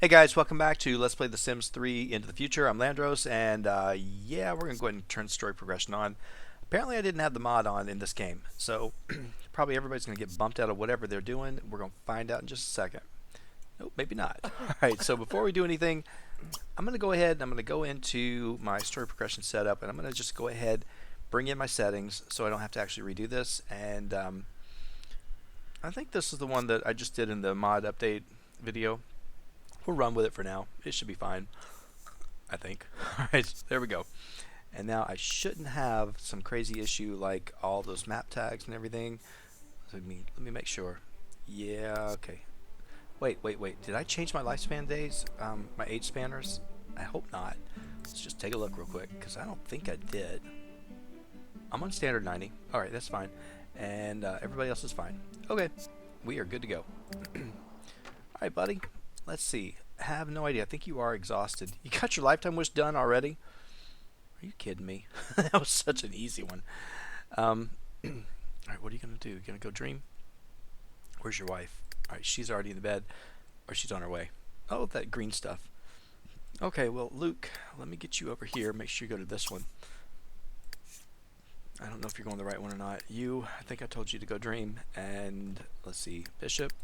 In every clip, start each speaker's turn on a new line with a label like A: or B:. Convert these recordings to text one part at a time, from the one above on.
A: Hey guys, welcome back to Let's Play The Sims 3 Into the Future. I'm Landros, and yeah, we're going to go ahead and turn story progression on. Apparently I didn't have the mod on in this game, so probably everybody's going to get bumped out of whatever they're doing. We're going to find out in just a second. Nope, maybe not. Alright, so before we do anything, I'm going to go ahead and I'm going to go into my story progression setup, and I'm going to just go ahead, bring in my settings so I don't have to actually redo this. And I think this is the one that I just did in the mod update video. We'll run with it for now. It should be fine, I think. Alright, there we go. And now I shouldn't have some crazy issue like all those map tags and everything. Let me make sure. Yeah, okay. Wait. Did I change my lifespan days? My age spanners? I hope not. Let's just take a look real quick, because I don't think I did. I'm on standard 90. Alright, that's fine. And everybody else is fine. Okay, we are good to go. Alright, buddy. Let's see. I have no idea. I think you are exhausted. You got your lifetime wish done already? Are you kidding me? That was such an easy one. Alright, what are you going to do? You going to go dream? Where's your wife? Alright, she's already in the bed. Or she's on her way. Oh, that green stuff. Okay, well, Luke, let me get you over here. Make sure you go to this one. I don't know if you're going the right one or not. You, I think I told you to go dream. And, let's see, Bishop,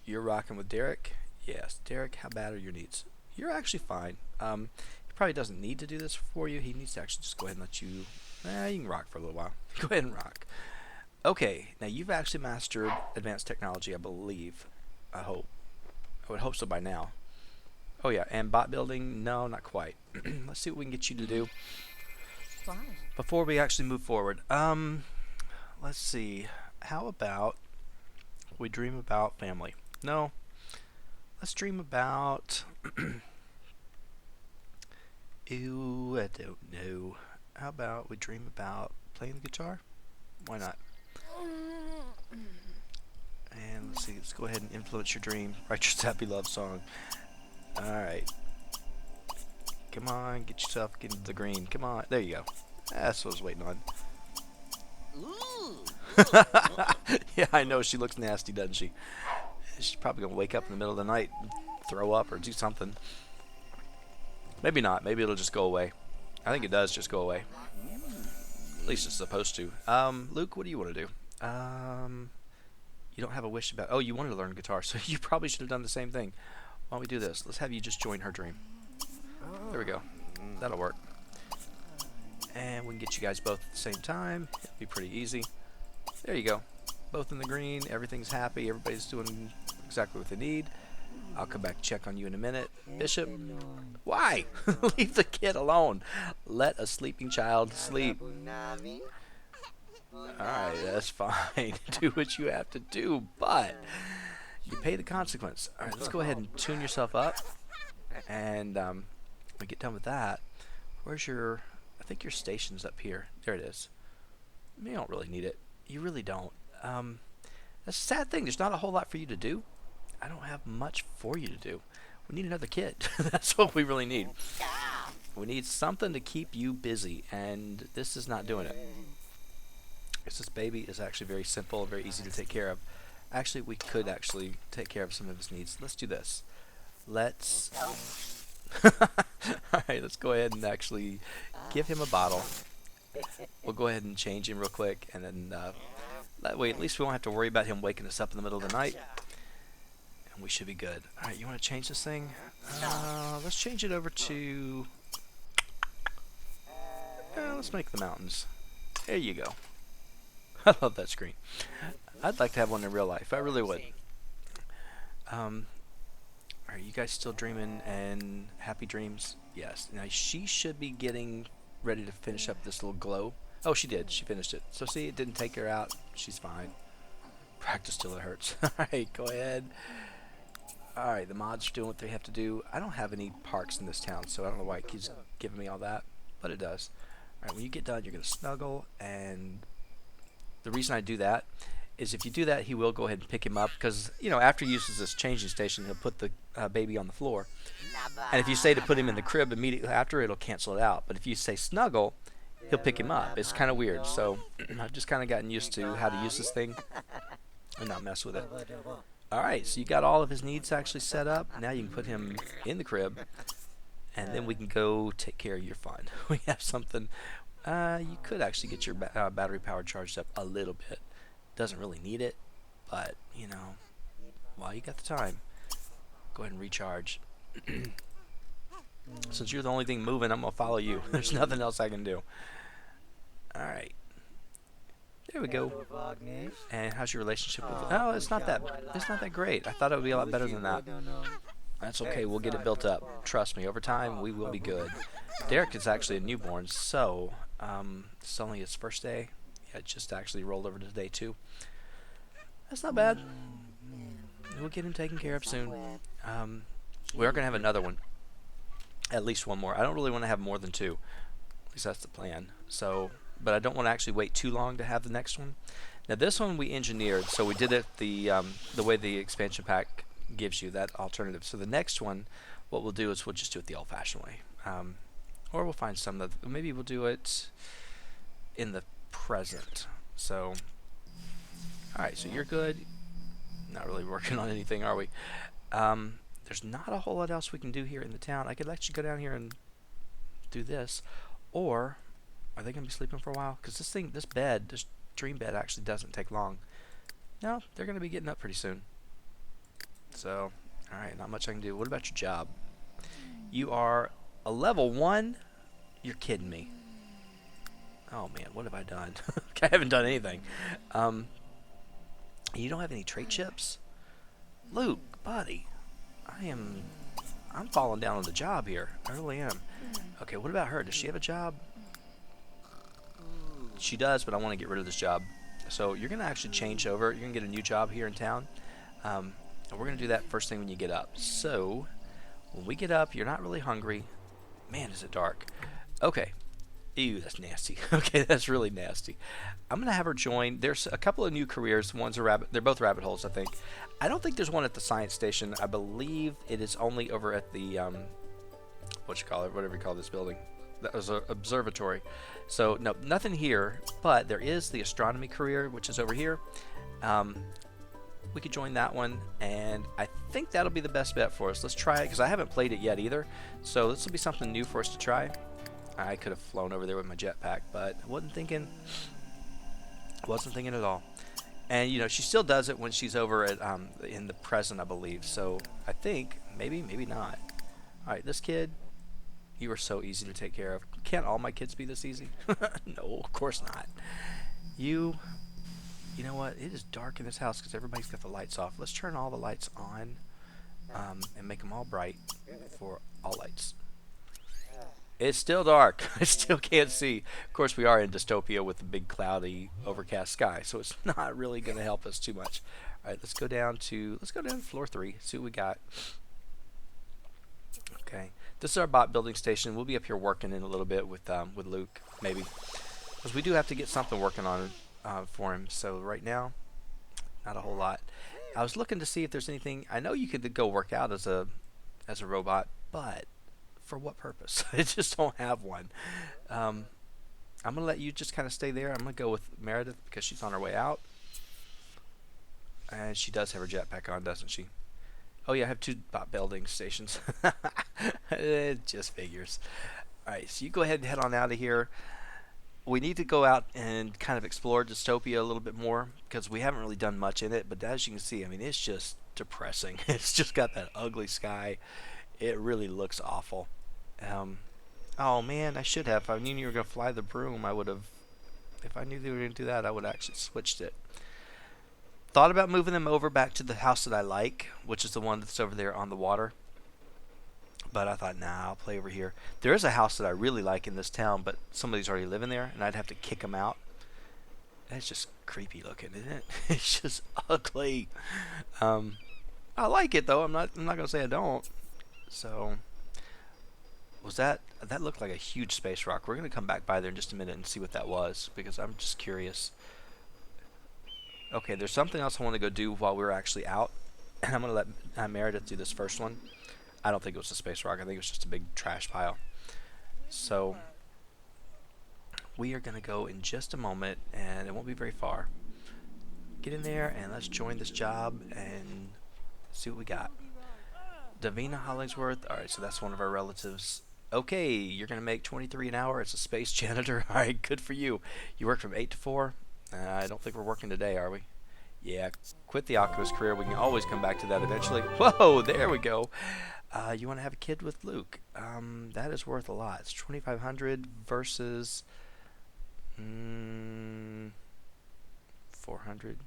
A: you're rocking with Derek. Yes, Derek, how bad are your needs? You're actually fine. He probably doesn't need to do this for you. He needs to actually just go ahead and let you... you can rock for a little while. Go ahead and rock. Okay, now you've actually mastered advanced technology, I believe. I hope. I would hope so by now. Oh yeah, and bot building? No, not quite. Let's see what we can get you to do before we actually move forward. Let's see. How about we dream about family? No. Let's dream about... Ew, I don't know. How about we dream about playing the guitar? Why not? And let's see, let's go ahead and influence your dream. Write your happy love song. Alright. Come on, get yourself into the green. Come on. There you go. That's what I was waiting on. Yeah, I know. She looks nasty, doesn't she? She's probably going to wake up in the middle of the night, throw up, or do something. Maybe not. Maybe it'll just go away. I think it does just go away. At least it's supposed to. Luke, what do you want to do? You don't have a wish about... Oh, you wanted to learn guitar, so you probably should have done the same thing. Why don't we do this? Let's have you just join her dream. There we go. That'll work. And we can get you guys both at the same time. It'll be pretty easy. There you go. Both in the green. Everything's happy. Everybody's doing exactly what they need. I'll come back and check on you in a minute. Bishop, why? Leave the kid alone. Let a sleeping child sleep. Alright, that's fine. Do what you have to do, but you pay the consequence. Alright, let's go ahead and tune yourself up. And when we get done with that, where's your... I think your station's up here. There it is. You don't really need it. You really don't. That's a sad thing. There's not a whole lot for you to do. I don't have much for you to do. We need another kid. That's what we really need. We need something to keep you busy, and this is not doing it. This baby is actually very simple, very easy to take care of. Actually, we could actually take care of some of his needs. Let's do this. Let's... Alright, let's go ahead and actually give him a bottle. We'll go ahead and change him real quick, and then that way at least we won't have to worry about him waking us up in the middle of the night. And we should be good. Alright, you want to change this thing? Let's change it over to... let's make the mountains. There you go. I love that screen. I'd like to have one in real life. I really would. Are you guys still dreaming and happy dreams? Yes. Now she should be getting ready to finish up this little glow. Oh, she did. She finished it. So see, it didn't take her out. She's fine. Practice till it hurts. Alright, go ahead. Alright, the mods are doing what they have to do. I don't have any parks in this town, so I don't know why it keeps giving me all that. But it does. Alright, when you get done, you're going to snuggle. And the reason I do that is if you do that, he will go ahead and pick him up. Because, you know, after he uses this changing station, he'll put the baby on the floor. And if you say to put him in the crib immediately after, it'll cancel it out. But if you say snuggle, he'll pick him up. It's kind of weird. So I've just kind of gotten used to how to use this thing and not mess with it. Alright, so you got all of his needs actually set up. Now you can put him in the crib, and then we can go take care of your fun. We have something. You could actually get your battery power charged up a little bit. Doesn't really need it, but, you know, while you got the time, go ahead and recharge. Since you're the only thing moving, I'm going to follow you. There's nothing else I can do. Alright. There we go. And how's your relationship with it? Oh, it's not that great. I thought it would be a lot better than that. That's okay. We'll get it built up. Trust me. Over time, we will be good. Derek is actually a newborn, so it's only his first day. Yeah, it just actually rolled over to day 2. That's not bad. We'll get him taken care of soon. We are going to have another one. At least one more. I don't really want to have more than 2. At least that's the plan. So, but I don't want to actually wait too long to have the next one. Now this one we engineered, so we did it the way the expansion pack gives you that alternative. So the next one, what we'll do is we'll just do it the old-fashioned way, or we'll find some that maybe we'll do it in the present. So, all right, so you're good. Not really working on anything, are we? There's not a whole lot else we can do here in the town. I could actually go down here and do this, or are they going to be sleeping for a while? Because this bed, this dream bed actually doesn't take long. No, they're going to be getting up pretty soon. So, alright, not much I can do. What about your job? You are a level 1? You're kidding me. Oh man, what have I done? I haven't done anything. You don't have any trait chips? Luke, buddy, I'm falling down on the job here. I really am. Okay, what about her? Does she have a job? She does, but I want to get rid of this job. So you're going to actually change over. You're going to get a new job here in town. And we're going to do that first thing when you get up. So when we get up, you're not really hungry. Man, is it dark. Okay. Ew, that's nasty. Okay, that's really nasty. I'm going to have her join. There's a couple of new careers. One's a rabbit. They're both rabbit holes, I think. I don't think there's one at the science station. I believe it is only over at the, whatever you call this building. That was an observatory. So, no, nothing here, but there is the astronomy career, which is over here. We could join that one, and I think that'll be the best bet for us. Let's try it, because I haven't played it yet either. So this will be something new for us to try. I could have flown over there with my jetpack, but I wasn't thinking at all. And, you know, she still does it when she's over at in the present, I believe. So I think, maybe not. All right, this kid, you are so easy to take care of. Can't all my kids be this easy? No, of course not. You know what? It is dark in this house because everybody's got the lights off. Let's turn all the lights on and make them all bright for all lights. It's still dark. I still can't see. Of course, we are in dystopia with the big cloudy overcast sky, so it's not really going to help us too much. All right, let's go down to floor 3. See what we got. Okay, this is our bot building station. We'll be up here working in a little bit with Luke, maybe, because we do have to get something working on for him. So right now, not a whole lot. I was looking to see if there's anything. I know you could go work out as a robot, but for what purpose? I just don't have one. I'm gonna let you just kind of stay there. I'm gonna go with Meredith because she's on her way out, and she does have her jetpack on, doesn't she? Oh yeah, I have 2 bot building stations. It just figures. All right, so you go ahead and head on out of here. We need to go out and kind of explore dystopia a little bit more because we haven't really done much in it. But as you can see, I mean, it's just depressing. It's just got that ugly sky. It really looks awful. Oh man, I should have. If I knew you were going to fly the broom, I would have. If I knew they were going to do that, I would have actually switched it. Thought about moving them over back to the house that I like, which is the one that's over there on the water. But I thought, nah, I'll play over here. There is a house that I really like in this town, but somebody's already living there, and I'd have to kick them out. That's just creepy looking, isn't it? It's just ugly. I like it though. I'm not gonna say I don't. So, that looked like a huge space rock. We're gonna come back by there in just a minute and see what that was because I'm just curious. Okay, there's something else I want to go do while we're actually out, and I'm gonna let Meredith do this first one. I don't think it was a space rock. I think it was just a big trash pile. So we are going to go in just a moment, and it won't be very far. Get in there, and let's join this job, and See what we got. Davina Hollingsworth. All right, so that's one of our relatives. Okay, you're gonna make 23 an hour. It's a space janitor. All right, good for you. You work from 8 to 4. I don't think we're working today, are we? Yeah, quit the Oculus career. We can always come back to that eventually. Whoa, there we go. You want to have a kid with Luke? That is worth a lot. It's 2,500 versus 400,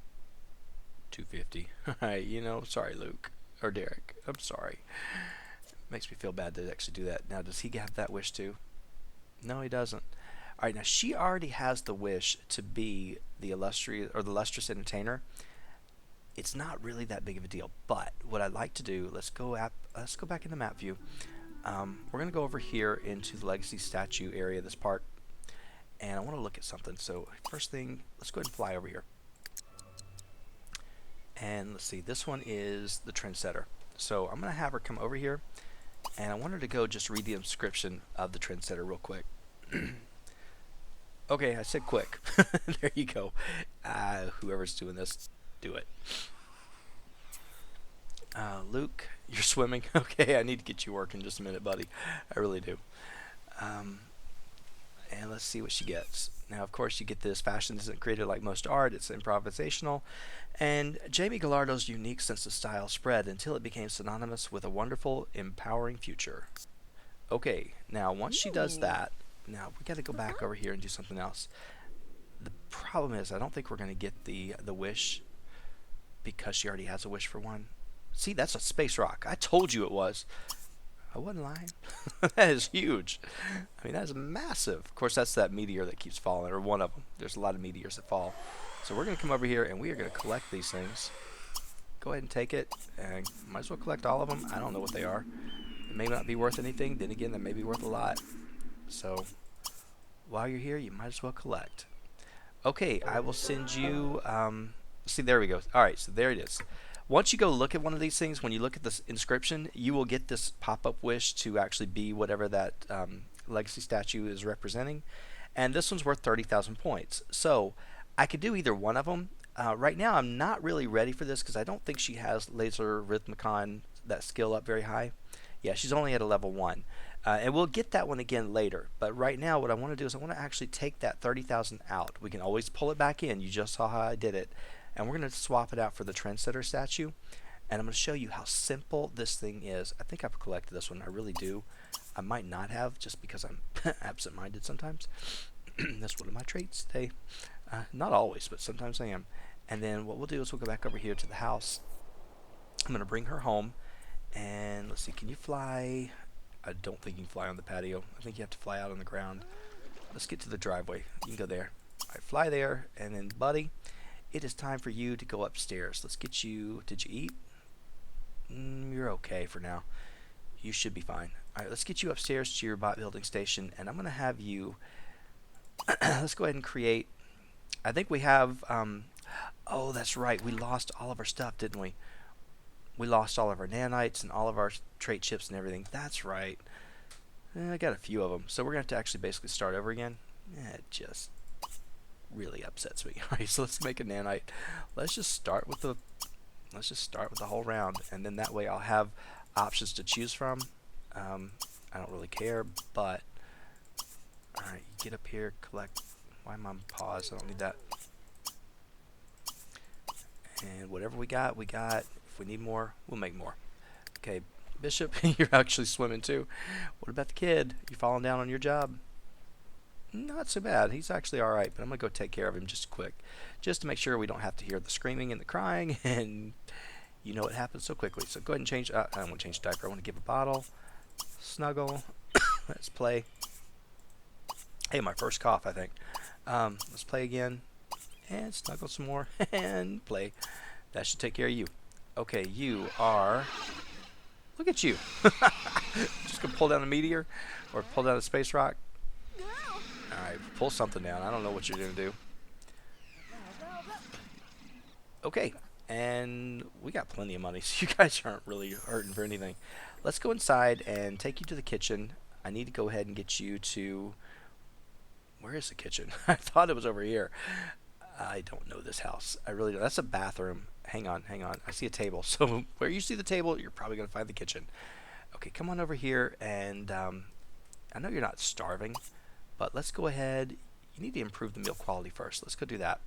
A: 250. All right, sorry, Luke or Derek. I'm sorry. Makes me feel bad to actually do that. Now, does he have that wish too? No, he doesn't. All right, now she already has the wish to be the illustrious or the lustrous entertainer. It's not really that big of a deal, but what I'd like to do, let's go back into map view. We're gonna go over here into the legacy statue area of this park, and I want to look at something. So first thing, let's go ahead and fly over here, and let's see. This one is the trendsetter. So I'm gonna have her come over here, and I want her to go just read the inscription of the trendsetter real quick. Okay, I said quick. There you go. Whoever's doing this, do it. Luke, you're swimming. Okay, I need to get you working just a minute, buddy. I really do. And let's see what she gets. Now, of course, you get this. Fashion isn't created like most art. It's improvisational. And Jamie Gallardo's unique sense of style spread until it became synonymous with a wonderful, empowering future. Okay, now once she does that, now we got to go back over here and do something else. The problem is I don't think we're going to get the wish because she already has a wish for one. See, that's a space rock. I told you it was. I wasn't lying. That is huge. I mean, that is massive. Of course, that's that meteor that keeps falling, or one of them. There's a lot of meteors that fall. So we're going to come over here and we are going to collect these things. Go ahead and take it, and might as well collect all of them. I don't know what they are. It may not be worth anything. Then again, they may be worth a lot. So while you're here, you might as well collect. Okay, I will send you. See, there we go. All right, so there it is. Once you go look at one of these things, when you look at this inscription, you will get this pop-up wish to actually be whatever that legacy statue is representing. And this one's worth 30,000 points. So I could do either one of them. Right now, I'm not really ready for this because I don't think she has Laser Rhythmicon, that skill, up very high. Yeah, she's only at a level 1. And we'll get that one again later. But right now, what I want to do is I want to actually take that 30,000 out. We can always pull it back in. You just saw how I did it. And we're going to swap it out for the trendsetter statue. And I'm going to show you how simple this thing is. I think I've collected this one. I really do. I might not have just because I'm absent-minded sometimes. That's one of my traits today. Not always, but sometimes I am. And then what we'll do is we'll go back over here to the house. I'm going to bring her home. And let's see, can you fly? I don't think you can fly on the patio. I think you have to fly out on the ground. Let's get to the driveway. You can go there. All right, fly there. And then, buddy, it is time for you to go upstairs. Let's get you. Did you eat? You're okay for now. You should be fine. All right, let's get you upstairs to your bot building station. And I'm going to have you. Let's go ahead and create. I think we have. Oh, that's right. We lost all of our stuff, didn't we? We lost all of our nanites and all of our trait chips and everything. That's right. I got a few of them. So we're going to have to actually basically start over again. It just really upsets me. All right, so let's make a nanite. Let's just start with the whole round, and then that way I'll have options to choose from. I don't really care, but all right, get up here, collect. Why am I on pause? I don't need that. And whatever we got, we got. If we need more, we'll make more. Okay, Bishop, you're actually swimming too. What about the kid? You falling down on your job? Not so bad. He's actually all right, but I'm going to go take care of him just quick. Just to make sure we don't have to hear the screaming and the crying, and you know it happens so quickly. So go ahead and change. I don't want to change the diaper. I want to give a bottle. Snuggle. Let's play. Hey, my first cough, I think. Let's play again. And snuggle some more. And play. That should take care of you. Okay, you are... Look at you. Just going to pull down a meteor? Or pull down a space rock? Alright, pull something down. I don't know what you're going to do. Okay, and we got plenty of money, so you guys aren't really hurting for anything. Let's go inside and take you to the kitchen. I need to go ahead and get you to... Where is the kitchen? I thought it was over here. I don't know this house. I really don't. That's a bathroom. hang on, hang on. I see a table. So where you see the table, you're probably going to find the kitchen. Okay, come on over here, and I know you're not starving, but let's go ahead. You need to improve the meal quality first. Let's go do that.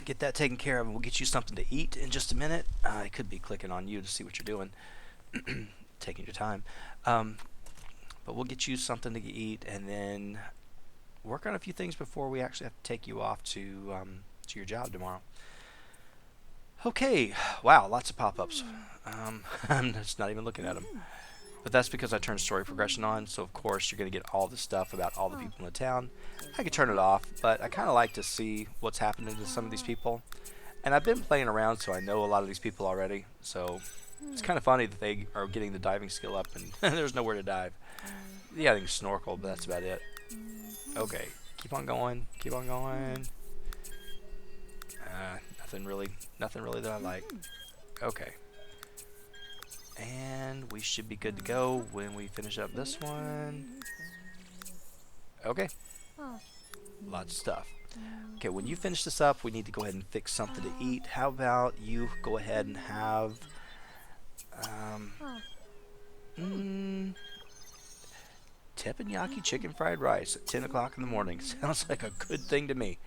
A: Get that taken care of, and we'll get you something to eat in just a minute. I could be clicking on you to see what you're doing, taking your time. But we'll get you something to eat, and then work on a few things before we actually have to take you off to your job tomorrow. Okay, wow, lots of pop-ups. I'm just not even looking at them. But that's because I turned story progression on, so of course you're going to get all the stuff about all the people in the town. I could turn it off, but I kind of like to see what's happening to some of these people. And I've been playing around, so I know a lot of these people already. So it's kind of funny that they are getting the diving skill up, and there's nowhere to dive. Yeah, they can snorkel, but that's about it. Okay, keep on going, keep on going. Nothing really that I like. Okay. And we should be good to go when we finish up this one. Okay. Lots of stuff. Okay, when you finish this up, we need to go ahead and fix something to eat. How about you go ahead and have teppanyaki chicken fried rice at 10 o'clock in the morning. Sounds like a good thing to me.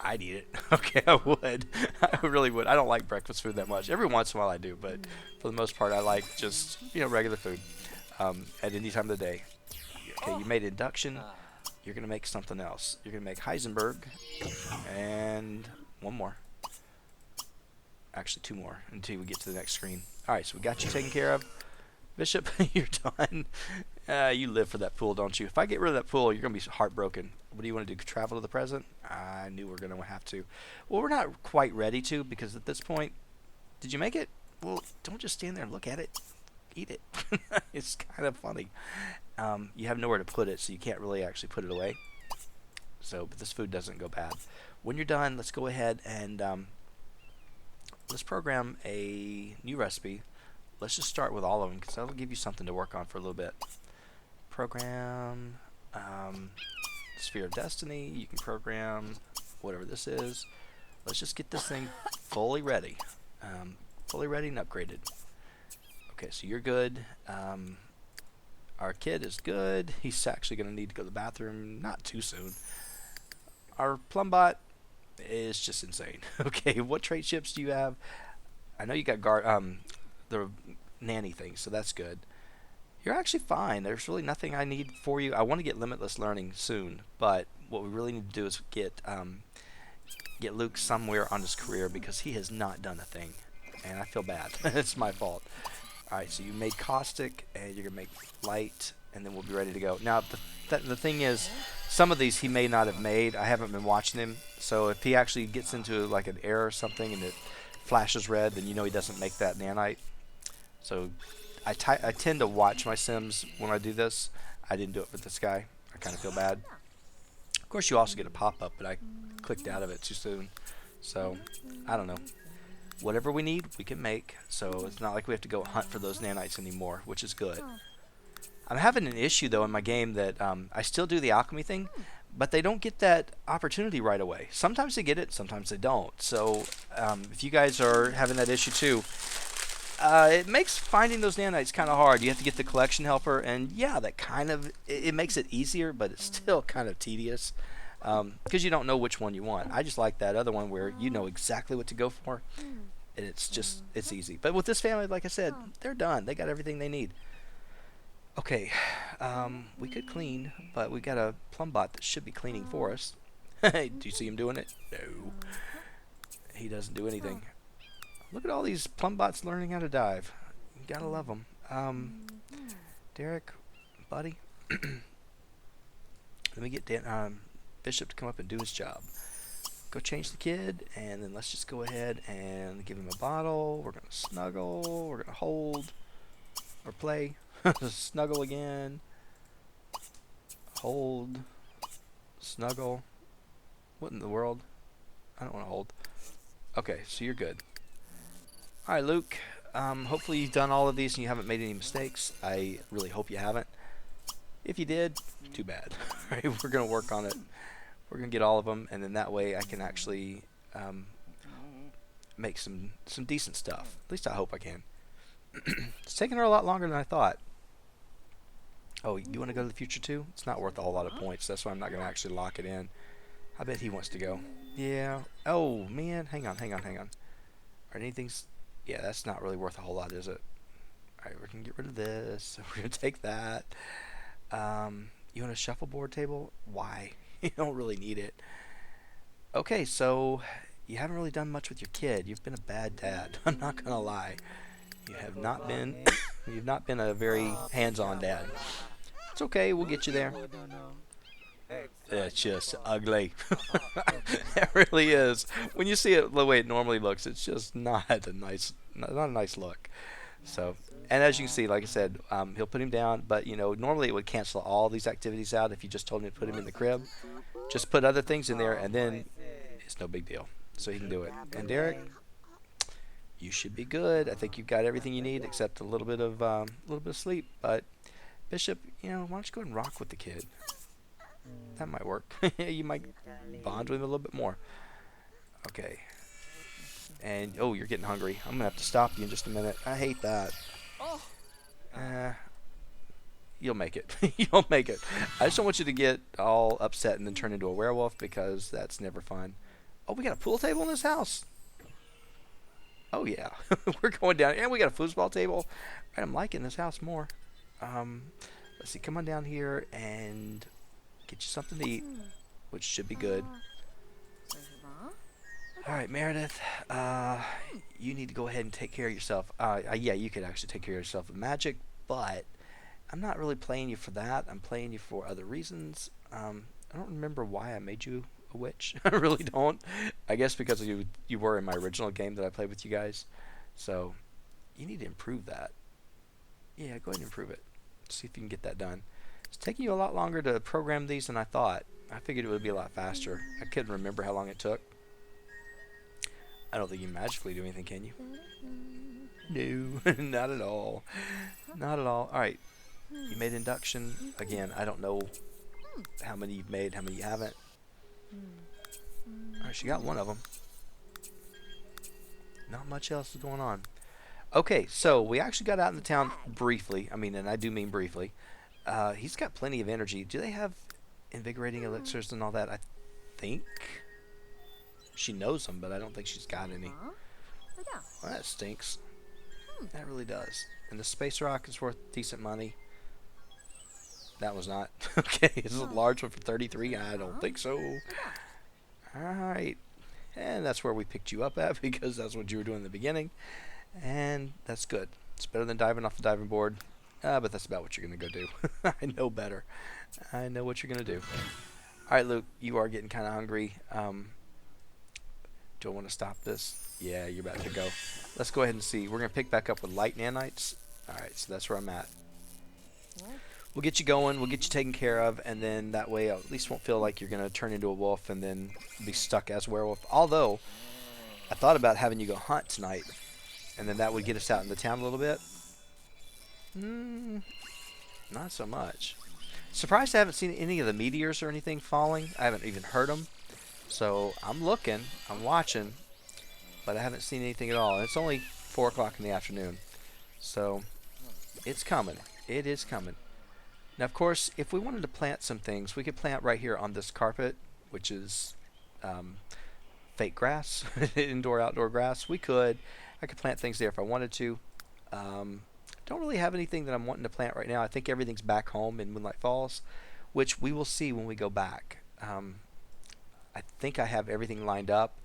A: I'd eat it. Okay, I would. I really would. I don't like breakfast food that much. Every once in a while I do, but for the most part I like just, regular food at any time of the day. Okay, you made induction. You're going to make something else. You're going to make Heisenberg and one more. Actually, two more until we get to the next screen. All right, so we got you taken care of. Bishop, you're done. You live for that pool, don't you? If I get rid of that pool, you're going to be heartbroken. What do you want to do, travel to the present? I knew we were going to have to. Well, we're not quite ready to, because at this point, did you make it? Well, don't just stand there and look at it. Eat it. It's kind of funny. You have nowhere to put it, so you can't really actually put it away. So, but this food doesn't go bad. When you're done, let's go ahead and let's program a new recipe. Let's just start with all of them, because that'll give you something to work on for a little bit. Program Sphere of Destiny. You can program whatever this is. Let's just get this thing fully ready. Fully ready and upgraded. Okay, so you're good. Our kid is good. He's actually going to need to go to the bathroom not too soon. Our Plumbot is just insane. Okay, what trait chips do you have? I know you got the nanny thing, so that's good. You're actually fine. There's really nothing I need for you. I want to get limitless learning soon, but what we really need to do is get Luke somewhere on his career, because he has not done a thing, and I feel bad. It's my fault. All right, so you made caustic, and you're gonna make light, and then we'll be ready to go. Now, the thing is, some of these he may not have made. I haven't been watching him, so if he actually gets into like an error or something and it flashes red, then you know he doesn't make that nanite. So I tend to watch my Sims when I do this. I didn't do it with this guy. I kind of feel bad. Of course, you also get a pop-up, but I clicked out of it too soon. So, I don't know. Whatever we need, we can make. So it's not like we have to go hunt for those nanites anymore, which is good. I'm having an issue, though, in my game that I still do the alchemy thing, but they don't get that opportunity right away. Sometimes they get it, sometimes they don't. So if you guys are having that issue, too, it makes finding those nanites kind of hard. You have to get the collection helper, and yeah, that kind of it makes it easier, but it's still kind of tedious because you don't know which one you want. I just like that other one where you know exactly what to go for, and it's easy. But with this family, like I said, they're done. They got everything they need. Okay, we could clean, but we got a Plumbot that should be cleaning for us. Do you see him doing it? No, he doesn't do anything. Look at all these Plumbots learning how to dive. You gotta love them. Derek, buddy, let me get Bishop to come up and do his job. Go change the kid, and then let's just go ahead and give him a bottle. We're gonna snuggle. We're gonna hold or play. Snuggle again. Hold. Snuggle. What in the world? I don't want to hold. Okay, so you're good. Alright, Luke, hopefully you've done all of these and you haven't made any mistakes. I really hope you haven't. If you did, too bad. Alright, we're going to work on it. We're going to get all of them, and then that way I can actually make some decent stuff. At least I hope I can. It's taking her a lot longer than I thought. Oh, you want to go to the future too? It's not worth a whole lot of points. That's why I'm not going to actually lock it in. I bet he wants to go. Yeah. Oh, man. Hang on. Are anything's... Yeah, that's not really worth a whole lot, is it? Alright, we're going to get rid of this. We're going to take that. You want a shuffleboard table? Why? You don't really need it. Okay, so you haven't really done much with your kid. You've been a bad dad. I'm not going to lie. You have not been... You've not been a very hands-on dad. It's okay. We'll get you there. It's just ugly. It really is. When you see it the way it normally looks, it's just not a nice look. So, and as you can see, like I said, he'll put him down, but normally it would cancel all these activities out if you just told him to put him in the crib. Just put other things in there, and then it's no big deal. So he can do it. And Derek, you should be good. I think you've got everything you need except a little bit of sleep. But Bishop, why don't you go ahead and rock with the kid? That might work. You might bond with him a little bit more. Okay. And oh, you're getting hungry. I'm gonna have to stop you in just a minute. I hate that. You'll make it. You'll make it. I just don't want you to get all upset and then turn into a werewolf, because that's never fun. Oh, we got a pool table in this house. Oh yeah, we're going down, and we got a foosball table. Right, I'm liking this house more. Let's see. Come on down here and get you something to eat, which should be good. All right, Meredith. You need to go ahead and take care of yourself. Yeah, you could actually take care of yourself with magic, but I'm not really playing you for that. I'm playing you for other reasons. I don't remember why I made you a witch. I really don't. I guess because you were in my original game that I played with you guys. So you need to improve that. Yeah, go ahead and improve it. See if you can get that done. It's taking you a lot longer to program these than I thought. I figured it would be a lot faster. I couldn't remember how long it took. I don't think you magically do anything, can you? No, not at all. Not at all. Alright, you made induction. Again, I don't know how many you've made, how many you haven't. Alright, she got one of them. Not much else is going on. Okay, so we actually got out in the town briefly. I mean, and I do mean briefly. He's got plenty of energy. Do they have invigorating elixirs and all that? I think she knows them, but I don't think she's got any. Well, that stinks. That really does. And the space rock is worth decent money. That was not. Okay, this is a large one for 33. I don't think so. Alright. And that's where we picked you up at, because that's what you were doing in the beginning. And that's good. It's better than diving off the diving board. But that's about what you're going to go do. I know better. I know what you're going to do. Alright, Luke, you are getting kind of hungry. Do I want to stop this? Yeah, you're about to go. Let's go ahead and see. We're going to pick back up with light nanites. Alright, so that's where I'm at. We'll get you going. We'll get you taken care of. And then that way I at least won't feel like you're going to turn into a wolf and then be stuck as a werewolf. Although, I thought about having you go hunt tonight. And then that would get us out in the town a little bit. Not so much. Surprised I haven't seen any of the meteors or anything falling. I haven't even heard them. So I'm looking, I'm watching, but I haven't seen anything at all. And it's only 4 o'clock in the afternoon. So it's coming. It is coming. Now, of course, if we wanted to plant some things, we could plant right here on this carpet, which is fake grass, indoor-outdoor grass. We could. I could plant things there if I wanted to. Don't really have anything that I'm wanting to plant right now. I think everything's back home in Moonlight Falls, which we will see when we go back. I think I have everything lined up,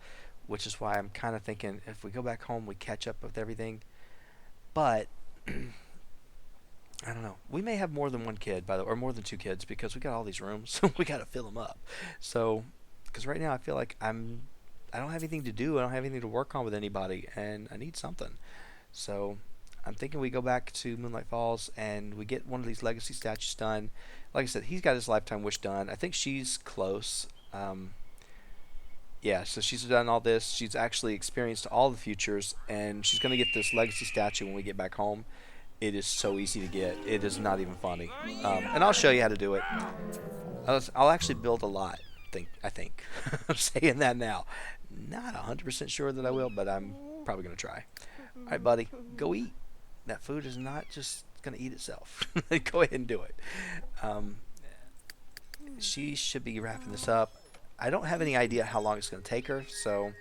A: which is why I'm kind of thinking if we go back home, we catch up with everything. But I don't know. We may have more than one kid, by the way, or more than 2 kids, because we got all these rooms, so we got to fill them up. So, because right now I feel like I don't have anything to do. I don't have anything to work on with anybody, and I need something. So I'm thinking we go back to Moonlight Falls and we get one of these legacy statues done. Like I said, he's got his lifetime wish done. I think she's close. Yeah, so she's done all this. She's actually experienced all the futures, and she's going to get this legacy statue when we get back home. It is so easy to get. It is not even funny. And I'll show you how to do it. I'll actually build a lot, I think. I'm saying that now. Not 100% sure that I will, but I'm probably going to try. All right, buddy, go eat. That food is not just going to eat itself. Go ahead and do it. Um, she should be wrapping this up. I don't have any idea how long it's going to take her, so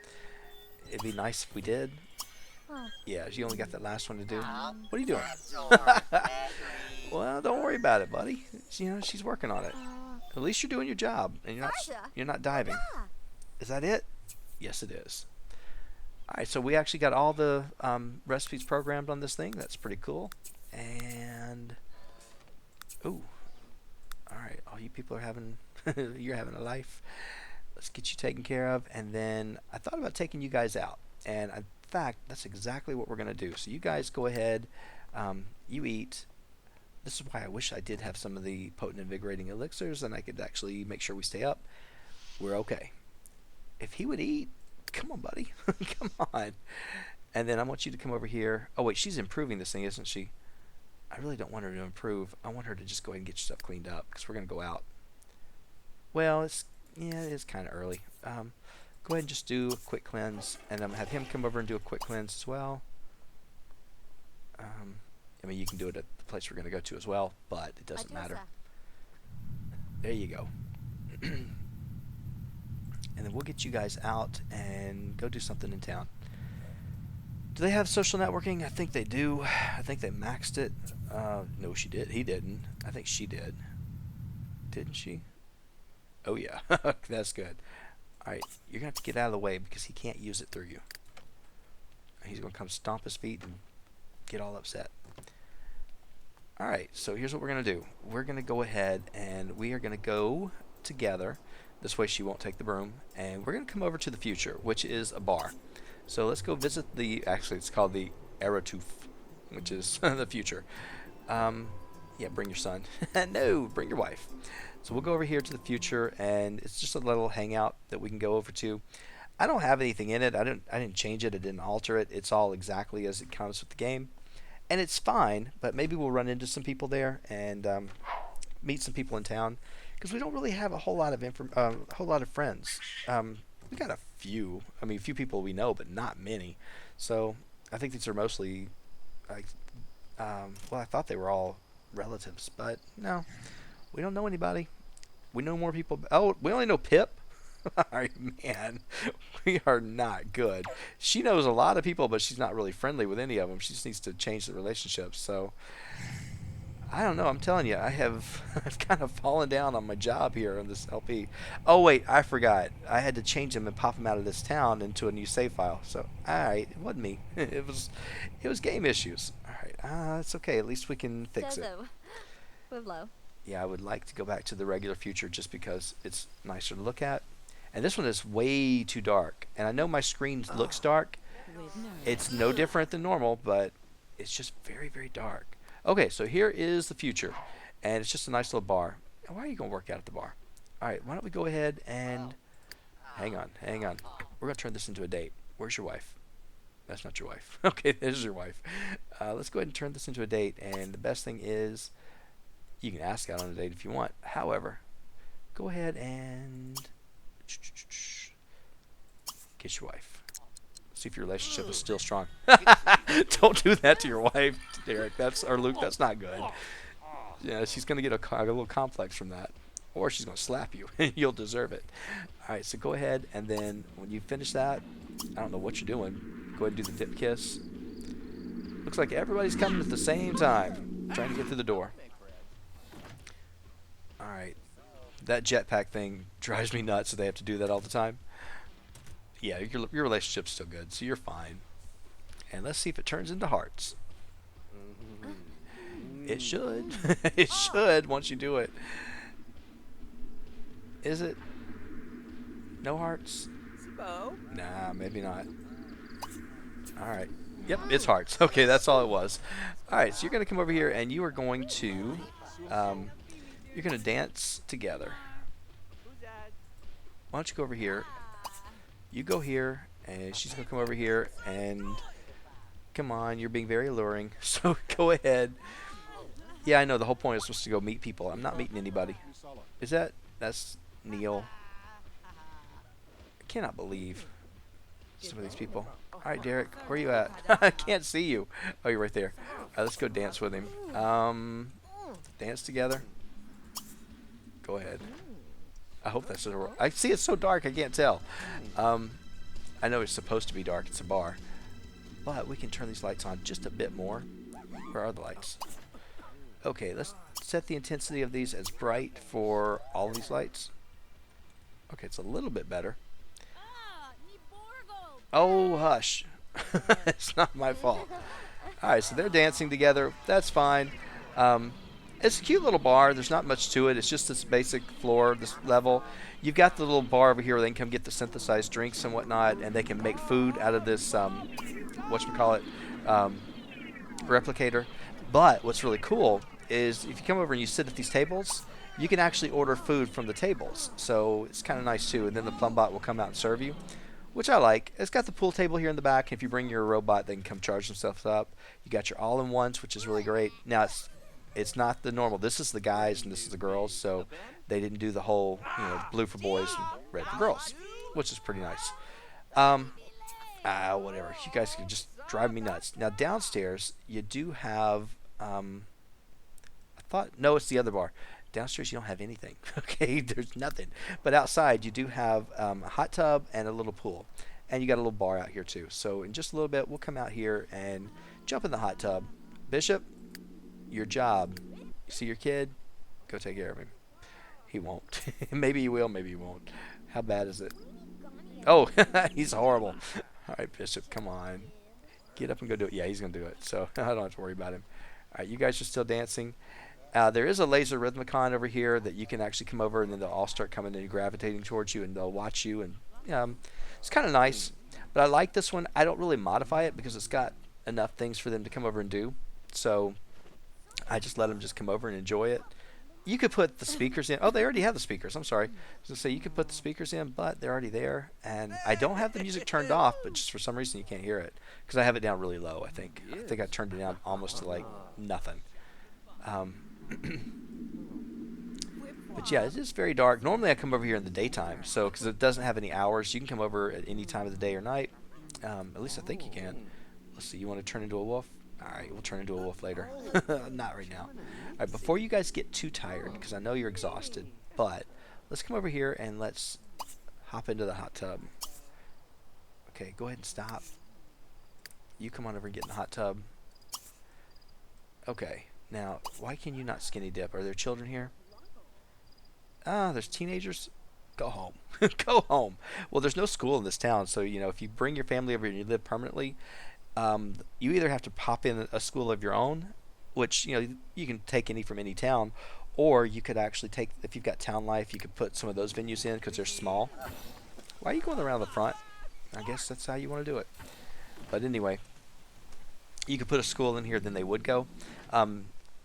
A: it'd be nice if we did. Yeah, she only got that last one to do. What are you doing? Well, don't worry about it, buddy. She's working on it. At least you're doing your job, and you're not diving. Is that it? Yes, it is. All right, so we actually got all the recipes programmed on this thing. That's pretty cool. And ooh, all right, all you people are having you're having a life. Let's get you taken care of, and then I thought about taking you guys out, and in fact, that's exactly what we're gonna do. So you guys go ahead, you eat. This is why I wish I did have some of the potent invigorating elixirs, and I could actually make sure we stay up. We're okay. If he would eat, come on, buddy, come on. And then I want you to come over here. Oh wait, she's improving this thing, isn't she? I really don't want her to improve. I want her to just go ahead and get your stuff cleaned up because we're gonna go out. Well, it is kind of early. Go ahead and just do a quick cleanse, and I'm gonna have him come over and do a quick cleanse as well. I mean, you can do it at the place we're gonna go to as well, but it doesn't matter. There you go. And then we'll get you guys out and go do something in town. Do they have social networking? I think they do. I think they maxed it. No, she did. He didn't. I think she did. Didn't she? Oh, yeah. That's good. All right. You're going to have to get out of the way because he can't use it through you. He's going to come stomp his feet and get all upset. All right. So here's what we're going to do. We're going to go ahead and we are going to go together. This way she won't take the broom. And we're going to come over to the future, which is a bar. So let's go visit actually it's called the Eratuf, which is the future. Yeah, bring your son. No, bring your wife. So we'll go over here to the future, and it's just a little hangout that we can go over to. I don't have anything in it. I didn't change it. I didn't alter it. It's all exactly as it comes with the game. And it's fine, but maybe we'll run into some people there and meet some people in town. Because we don't really have a whole lot of friends. We got a few. I mean, a few people we know, but not many. So I think these are mostly, like, well, I thought they were all relatives, but no, we don't know anybody. We know more people. Oh, we only know Pip. All right, man, we are not good. She knows a lot of people, but she's not really friendly with any of them. She just needs to change the relationships. So I don't know. I'm telling you, I've kind of fallen down on my job here on this LP. Oh wait, I forgot. I had to change them and pop them out of this town into a new save file. So all right, it wasn't me. It was game issues. All right, it's okay. At least we can fix it. Yeah, I would like to go back to the regular future just because it's nicer to look at. And this one is way too dark. And I know my screen looks dark. It's no different than normal, but it's just very, very dark. Okay, so here is the future, and it's just a nice little bar. Why are you going to work out at the bar? All right, why don't we go ahead and hang on. We're going to turn this into a date. Where's your wife? That's not your wife. Okay, there's your wife. Let's go ahead and turn this into a date, and the best thing is you can ask out on a date if you want. However, go ahead and get your wife. See if your relationship is still strong. Don't do that to your wife, Derek. Luke. That's not good. Yeah, she's gonna get a little complex from that, or she's gonna slap you. You'll deserve it. All right, so go ahead, and then when you finish that, I don't know what you're doing. Go ahead and do the dip kiss. Looks like everybody's coming at the same time, trying to get through the door. All right, that jetpack thing drives me nuts. So they have to do that all the time. Yeah, your relationship's still good, so you're fine. And let's see if it turns into hearts. It should. It should once you do it. Is it? No hearts? Nah, maybe not. Alright. Yep, it's hearts. Okay, that's all it was. Alright, so you're going to come over here and you are going to you're going to dance together. Why don't you go over here? You go here, and she's going to come over here, and come on, you're being very alluring, so go ahead. Yeah, I know, the whole point is supposed to go meet people. I'm not meeting anybody. That's Neil. I cannot believe. some of these people. All right, Derek, where you at? I can't see you. Oh, you're right there. All right, let's go dance with him. Dance together. Go ahead. I hope that's a. I see it's so dark I can't tell. I know it's supposed to be dark. It's a bar, but we can turn these lights on just a bit more. Where are the lights? Okay, let's set the intensity of these as bright for all of these lights. Okay, it's a little bit better. Oh, hush. It's not my fault. Alright, so they're dancing together. That's fine. It's a cute little bar. There's not much to it. It's just this basic floor, this level. You've got the little bar over here where they can come get the synthesized drinks and whatnot, and they can make food out of this, whatchamacallit, replicator. But what's really cool is if you come over and you sit at these tables, you can actually order food from the tables. So it's kind of nice too. And then the Plumbot will come out and serve you, which I like. It's got the pool table here in the back. If you bring your robot, they can come charge themselves up. You got your all-in-ones, which is really great. Now it's not the normal. This is the guys and this is the girls. So they didn't do the whole, blue for boys and red for girls, which is pretty nice. Whatever. You guys can just drive me nuts. Now downstairs, you do have. No, it's the other bar. Downstairs, you don't have anything. Okay, there's nothing. But outside, you do have a hot tub and a little pool. And you got a little bar out here, too. So in just a little bit, we'll come out here and jump in the hot tub. Bishop, your job. You see your kid? Go take care of him. He won't. Maybe he will, maybe he won't. How bad is it? Oh, he's horrible. All right, Bishop, come on. Get up and go do it. Yeah, he's going to do it. So I don't have to worry about him. All right, you guys are still dancing. There is a laser rhythmicon over here that you can actually come over and then they'll all start coming and gravitating towards you and they'll watch you. And it's kind of nice. But I like this one. I don't really modify it because it's got enough things for them to come over and do. So I just let them just come over and enjoy it. You could put the speakers in. Oh, they already have the speakers. I'm sorry. I was going to say you could put the speakers in, but they're already there. And I don't have the music turned off, but just for some reason you can't hear it. Because I have it down really low, I think. I think I turned it down almost to like nothing. But yeah, it is very dark. Normally I come over here in the daytime, so because it doesn't have any hours, you can come over at any time of the day or night. At least I think you can. Let's see, you want to turn into a wolf? Alright, we'll turn into a wolf later. Not right now. Alright, before you guys get too tired, because I know you're exhausted, but let's come over here and let's hop into the hot tub. Okay, go ahead and stop. You come on over and get in the hot tub. Okay. Now, why can you not skinny dip? Are there children here? There's teenagers? Go home. Go home. Well, there's no school in this town, so, if you bring your family over and you live permanently, you either have to pop in a school of your own, which, you can take any from any town, or you could actually take, if you've got Town Life, you could put some of those venues in because they're small. Why are you going around the front? I guess that's how you want to do it. But anyway, you could put a school in here, then they would go.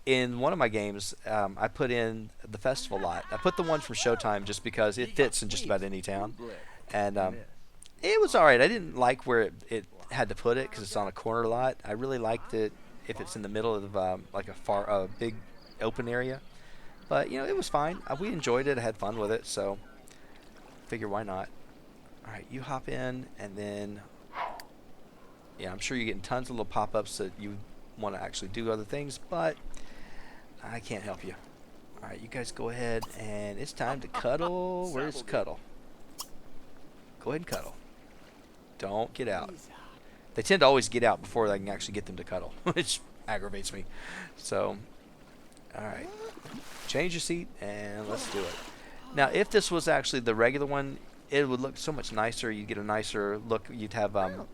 A: In one of my games, I put in the festival lot. I put the one from Showtime just because it fits in just about any town. And it was all right. I didn't like where it had to put it because it's on a corner lot. I really liked it if it's in the middle of like a big open area. But, it was fine. We enjoyed it. I had fun with it. So figure why not. All right, you hop in and then, yeah, I'm sure you're getting tons of little pop-ups that you want to actually do other things, but I can't help you. Alright, you guys go ahead and it's time to cuddle. Where's Cuddle? Go ahead and cuddle. Don't get out. They tend to always get out before I can actually get them to cuddle, which aggravates me. So, alright. Change your seat and let's do it. Now, if this was actually the regular one, it would look so much nicer. You'd get a nicer look. You'd have a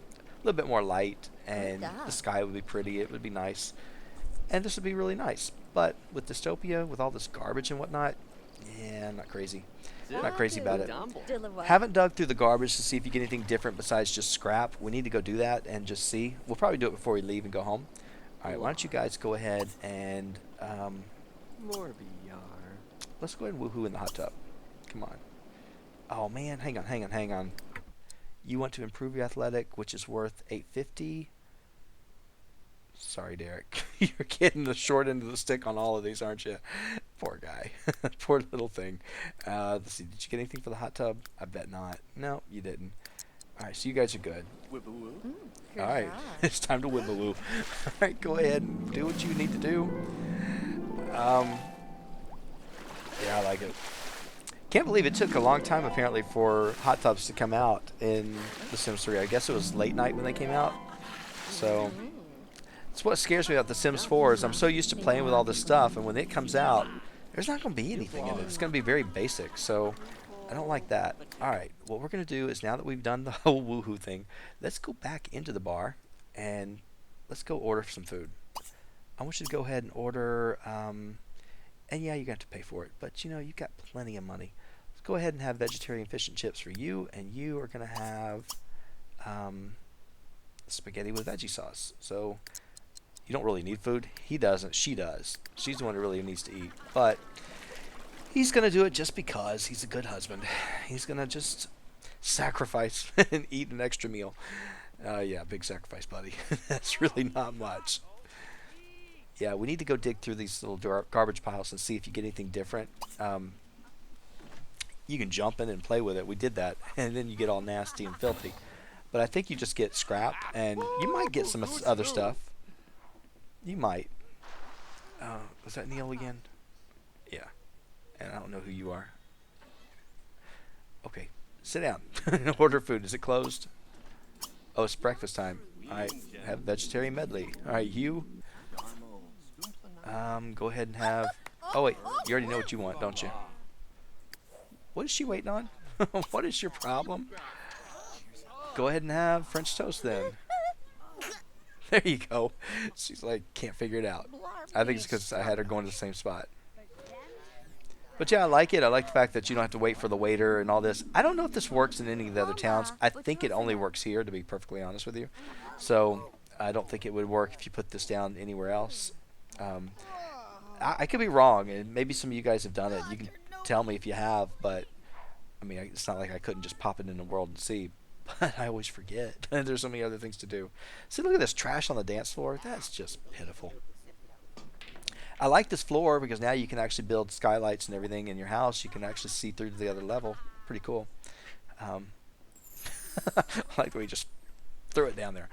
A: little bit more light and the sky would be pretty. It would be nice. And this would be really nice. But with Dystopia, with all this garbage and whatnot, yeah, I'm not crazy. Not crazy about it. Haven't dug through the garbage to see if you get anything different besides just scrap. We need to go do that and just see. We'll probably do it before we leave and go home. All right, why don't you guys go ahead and let's go ahead and woohoo in the hot tub. Come on. Oh, man, hang on. You want to improve your athletic, which is worth $850. Sorry, Derek. You're getting the short end of the stick on all of these, aren't you? Poor guy. Poor little thing. Let's see. Did you get anything for the hot tub? I bet not. No, you didn't. Alright, so you guys are good.
B: Good
A: Alright,
B: job.
A: it's time to wibbaloo. Alright, go ahead and do what you need to do. Um, yeah, I like it. Can't believe it took a long time apparently for hot tubs to come out in The Sims 3. I guess it was late night when they came out. So it's what scares me about The Sims 4 is I'm so used to playing with all this stuff, and when it comes out, there's not going to be anything in it. It's going to be very basic. So I don't like that. All right, what we're going to do is now that we've done the whole woohoo thing, let's go back into the bar and let's go order some food. I want you to go ahead and order, and yeah, you got to pay for it, but you know, you've got plenty of money. Let's go ahead and have vegetarian fish and chips for you, and you are going to have spaghetti with veggie sauce. So you don't really need food. He doesn't. She does. She's the one who really needs to eat. But he's going to do it just because he's a good husband. He's going to just sacrifice and eat an extra meal. Yeah, big sacrifice, buddy. That's really not much. Yeah, we need to go dig through these little garbage piles and see if you get anything different. You can jump in and play with it. We did that, and then you get all nasty and filthy. But I think you just get scrap, and you might get some other stuff. You might. Was that Neil again? Yeah. And I don't know who you are. Okay, sit down. Order food. Is it closed? Oh, it's breakfast time. I have vegetarian medley. All right, you. Go ahead and have. Oh wait, you already know what you want, don't you? What is she waiting on? What is your problem? Go ahead and have French toast then. There you go. She's like, can't figure it out. I think it's because I had her going to the same spot. But yeah, I like it. I like the fact that you don't have to wait for the waiter and all this. I don't know if this works in any of the other towns. I think it only works here, to be perfectly honest with you. So I don't think it would work if you put this down anywhere else. I could be wrong, and maybe some of you guys have done it. You can tell me if you have, but I mean, it's not like I couldn't just pop it in the world and see. But I always forget. There's so many other things to do. See, look at this trash on the dance floor. That's just pitiful. I like this floor because now you can actually build skylights and everything in your house. You can actually see through to the other level. Pretty cool. I like the way you just threw it down there.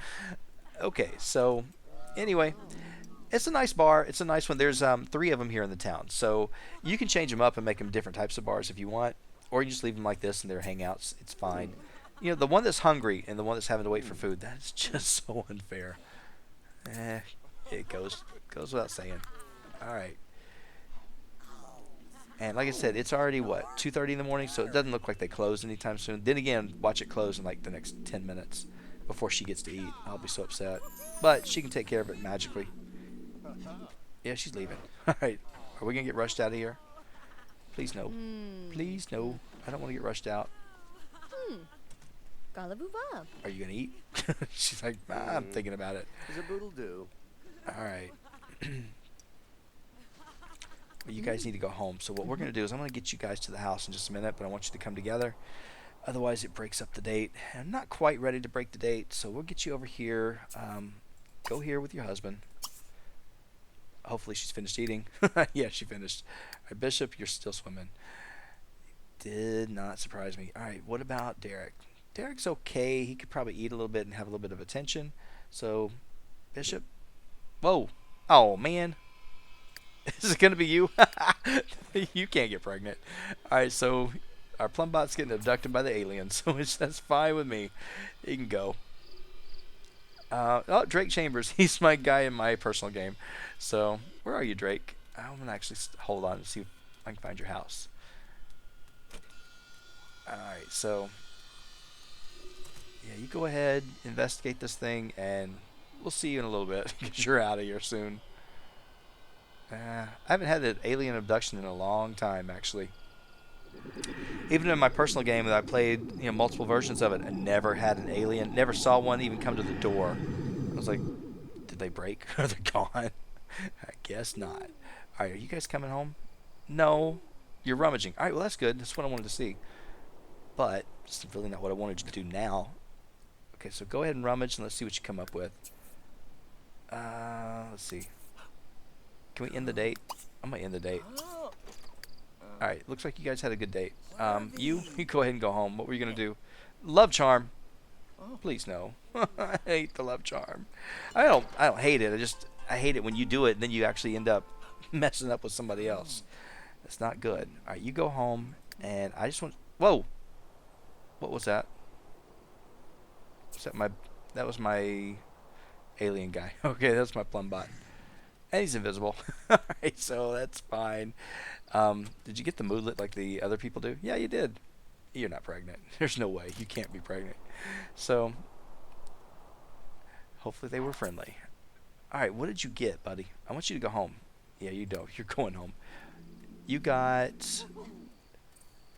A: Okay, so anyway, it's a nice bar. It's a nice one. There's 3 of them here in the town. So you can change them up and make them different types of bars if you want. Or you just leave them like this and they're hangouts. It's fine. You know, the one that's hungry and the one that's having to wait for food, that's just so unfair. It goes without saying. All right. And like I said, it's already, what, 2:30 in the morning, so it doesn't look like they close anytime soon. Then again, watch it close in like the next 10 minutes before she gets to eat. I'll be so upset. But she can take care of it magically. Yeah, she's leaving. All right. Are we going to get rushed out of here? Please no. Please no. I don't want to get rushed out. Are you going to eat? She's like, I'm thinking about it. All right. Well, you guys need to go home. So what we're going to do is I'm going to get you guys to the house in just a minute, but I want you to come together. Otherwise, it breaks up the date. I'm not quite ready to break the date, so we'll get you over here. Go here with your husband. Hopefully she's finished eating. Yeah, she finished. All right, Bishop, you're still swimming. Did not surprise me. All right, what about Derek? Derek's okay. He could probably eat a little bit and have a little bit of attention. So, Bishop. Whoa. Oh, man. Is it going to be you? You can't get pregnant. All right, so our Plumbot's getting abducted by the aliens, which that's fine with me. He can go. Oh, Drake Chambers. He's my guy in my personal game. So, where are you, Drake? I'm going to actually hold on and see if I can find your house. Alright, so yeah, you go ahead, investigate this thing, and we'll see you in a little bit because you're out of here soon. I haven't had an alien abduction in a long time, actually. Even in my personal game that I played, multiple versions of it, I never had an alien, never saw one even come to the door. I was like, did they break? Are they gone? I guess not. Alright, are you guys coming home? No. You're rummaging. Alright, well that's good. That's what I wanted to see. But it's really not what I wanted you to do now. Okay, so go ahead and rummage and let's see what you come up with. Let's see. Can we end the date? I'm going to end the date. Alright, looks like you guys had a good date. You go ahead and go home. What were you going to do? Love charm. Please no. I hate the love charm. I don't hate it. I hate it when you do it and then you actually end up messing up with somebody else. It's not good. All right, you go home, and I just want. Whoa. What was that? Was that my? That was my alien guy. Okay, that's my plum bot. And he's invisible. Alright, so that's fine. Did you get the moodlet like the other people do? Yeah, you did. You're not pregnant. There's no way. You can't be pregnant. So, hopefully they were friendly. Alright, what did you get, buddy? I want you to go home. Yeah, you don't. You're going home. You got...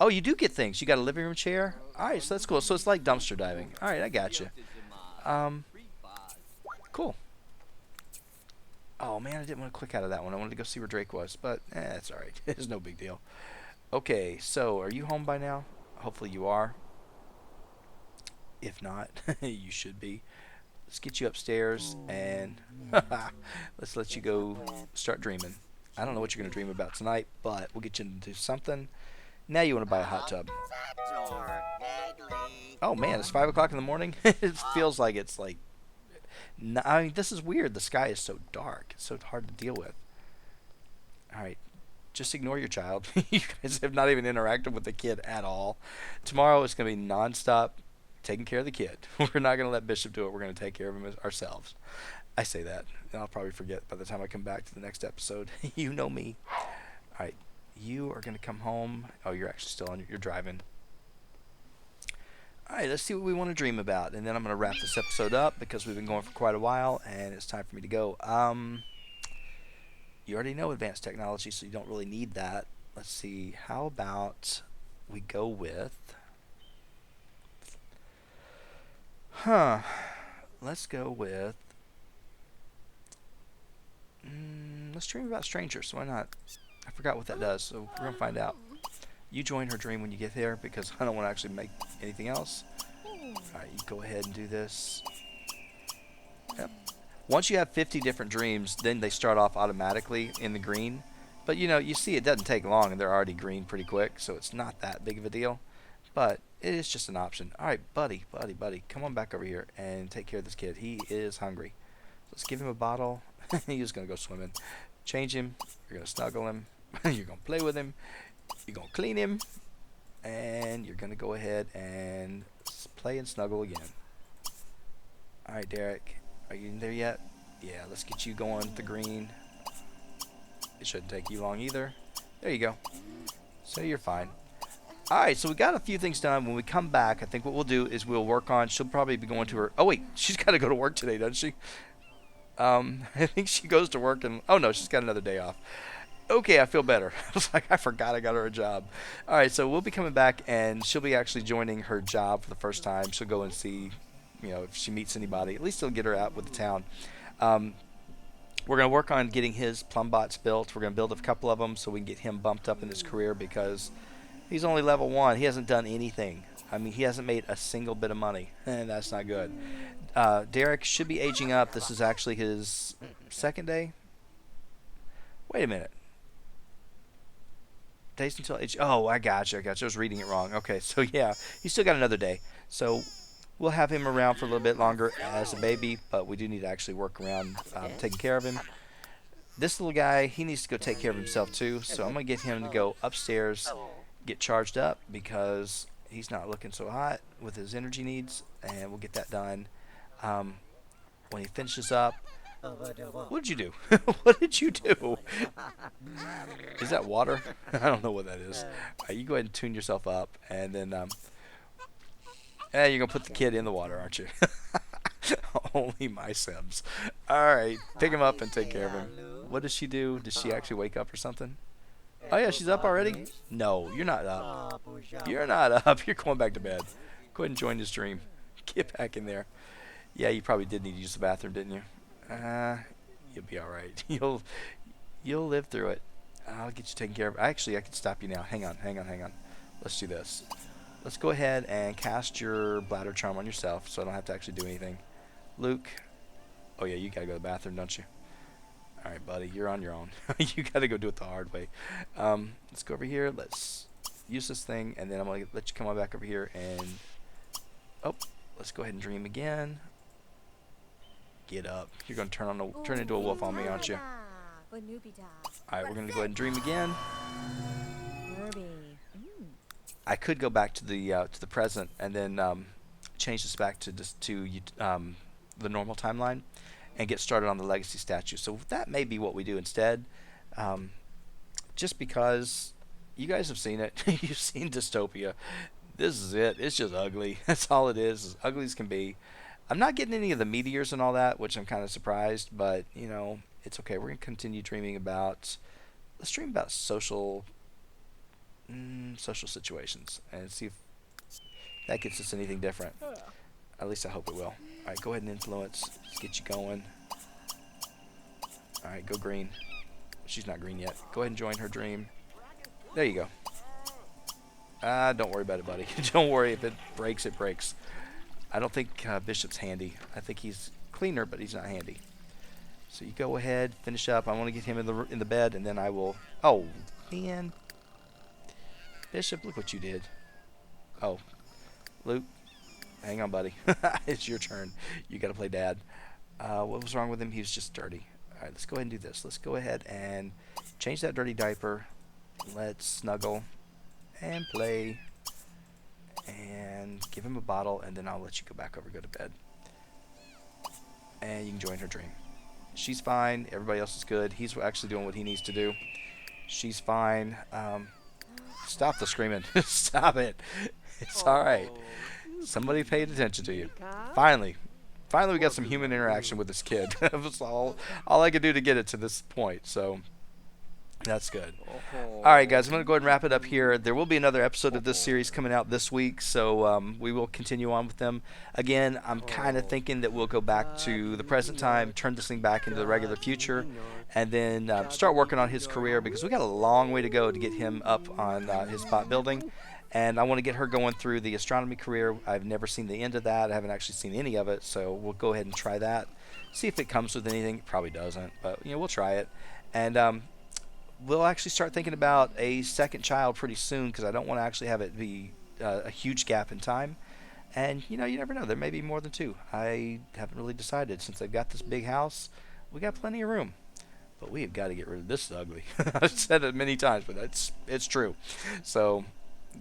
A: Oh, you do get things. You got a living room chair? Alright, so that's cool. So it's like dumpster diving. Alright, I got you. Cool. Oh, man, I didn't want to click out of that one. I wanted to go see where Drake was. But, it's alright. It's no big deal. Okay, so are you home by now? Hopefully you are. If not, you should be. Let's get you upstairs and let's let you go start dreaming. I don't know what you're going to dream about tonight, but we'll get you into something. Now you want to buy a hot tub. Oh, man, it's 5 o'clock in the morning. It feels like it's like... I mean, this is weird. The sky is so dark. It's so hard to deal with. All right. Just ignore your child. You guys have not even interacted with the kid at all. Tomorrow it's going to be nonstop taking care of the kid. We're not going to let Bishop do it. We're going to take care of him ourselves. I say that, and I'll probably forget by the time I come back to the next episode. You know me. All right. You are going to come home. Oh, you're actually still on. You're driving. All right, let's see what we want to dream about, and then I'm going to wrap this episode up because we've been going for quite a while, and it's time for me to go. You already know advanced technology, so you don't really need that. Let's see. How about we go with... Let's go with... let's dream about strangers. Why not? I forgot what that does, so we're going to find out. You join her dream when you get there because I don't want to actually make anything else. Alright, you go ahead and do this. Yep. Once you have 50 different dreams, then they start off automatically in the green. But you know, you see it doesn't take long and they're already green pretty quick, so it's not that big of a deal. But it is just an option. Alright, buddy, come on back over here and take care of this kid. He is hungry. Let's give him a bottle. He's going to go swimming. Change him. You're going to snuggle him. You're going to play with him. You're going to clean him. And you're going to go ahead and play and snuggle again. Alright, Derek. Are you in there yet? Yeah, let's get you going with the green. It shouldn't take you long either. There you go. So you're fine. Alright, so we got a few things done. When we come back, I think what we'll do is we'll work on... She'll probably be going to her... Oh, wait. She's got to go to work today, doesn't she? I think she goes to work and... Oh, no. She's got another day off. Okay, I feel better. I was like, I forgot I got her a job. Alright, so we'll be coming back, and she'll be actually joining her job for the first time. She'll go and see, you know, if she meets anybody. At least it'll get her out with the town. We're going to work on getting his plum bots built. We're going to build a couple of them so we can get him bumped up in his career because he's only level 1. He hasn't done anything. I mean, he hasn't made a single bit of money, and that's not good. Derek should be aging up. This is actually his second day. Wait a minute. Days until age... Oh, I got you. I was reading it wrong. Okay, so yeah, he's still got another day. So we'll have him around for a little bit longer as a baby, but we do need to actually work around taking care of him. This little guy, he needs to go take care of himself too, so I'm going to get him to go upstairs, get charged up, because he's not looking so hot with his energy needs, and we'll get that done. When he finishes up... What did you do? What did you do? Is that water? I don't know what that is. You go ahead and tune yourself up, and then you're going to put the kid in the water, aren't you? Only my Sims. Alright, pick him up and take care of him. What does she do? Does she actually wake up or something? Oh yeah, she's up already? No, you're not up. You're not up. You're going back to bed. Go ahead and join this dream. Get back in there. Yeah, you probably did need to use the bathroom, didn't you? You'll be alright. You'll live through it. I'll get you taken care of. Actually, I can stop you now. Hang on. Let's do this. Let's go ahead and cast your bladder charm on yourself so I don't have to actually do anything. Luke. Oh yeah, you gotta go to the bathroom, don't you? Alright, buddy, you're on your own. You gotta go do it the hard way. Let's go over here. Let's use this thing, and then I'm gonna let you come on back over here and... Oh, let's go ahead and dream again. Get up. You're going to turn into a wolf on me, aren't you? Alright, we're going to go ahead and dream again. I could go back to the present and then change this back to the normal timeline and get started on the legacy statue. So that may be what we do instead. Just because you guys have seen it. You've seen Dystopia. This is it. It's just ugly. That's all it is. As ugly as can be. I'm not getting any of the meteors and all that, which I'm kind of surprised, but, you know, it's okay. We're going to continue dreaming about, let's dream about social situations and see if that gets us anything different. At least I hope it will. Alright, go ahead and influence. Let's get you going. Alright, go green. She's not green yet. Go ahead and join her dream. There you go. Don't worry about it, buddy. Don't worry. If it breaks, it breaks. I don't think Bishop's handy. I think he's cleaner, but he's not handy. So you go ahead, finish up. I want to get him in the bed, and then I will... Oh, man. Bishop, look what you did. Oh. Luke, hang on, buddy. It's your turn. You got to play dad. What was wrong with him? He was just dirty. All right, let's go ahead and do this. Let's go ahead and change that dirty diaper. Let's snuggle and play and give him a bottle, and then I'll let you go back over, go to bed. And you can join her dream. She's fine. Everybody else is good. He's actually doing what he needs to do. She's fine. Stop the screaming. Stop it. It's all right. Somebody paid attention to you. Finally we got some human interaction with this kid. That was all I could do to get it to this point. So that's good. All right, guys, I'm going to go ahead and wrap it up here. There will be another episode of this series coming out this week, so we will continue on with them. Again, I'm kind of thinking that we'll go back to the present time, turn this thing back into the regular future, and then start working on his career, because we got a long way to go to get him up on his bot building. And I want to get her going through the astronomy career. I've never seen the end of that. I haven't actually seen any of it, so we'll go ahead and try that. See if it comes with anything. It probably doesn't, but we'll try it. And we'll actually start thinking about a second child pretty soon, because I don't want to actually have it be a huge gap in time. And, you never know. There may be more than two. I haven't really decided. Since I've got this big house, we got plenty of room. But we have got to get rid of this ugly. I've said it many times, but it's true. So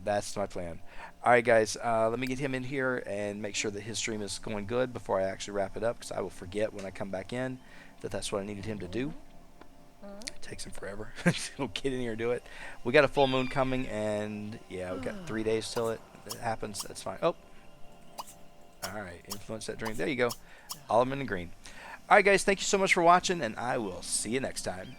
A: that's my plan. All right, guys, let me get him in here and make sure that his stream is going good before I actually wrap it up, because I will forget when I come back in that that's what I needed him to do. It takes him forever. He'll get in here and do it. We got a full moon coming, and yeah, we got 3 days till it happens. That's fine. Oh, all right. Influence that dream. There you go. All of them in the green. All right, guys. Thank you so much for watching, and I will see you next time.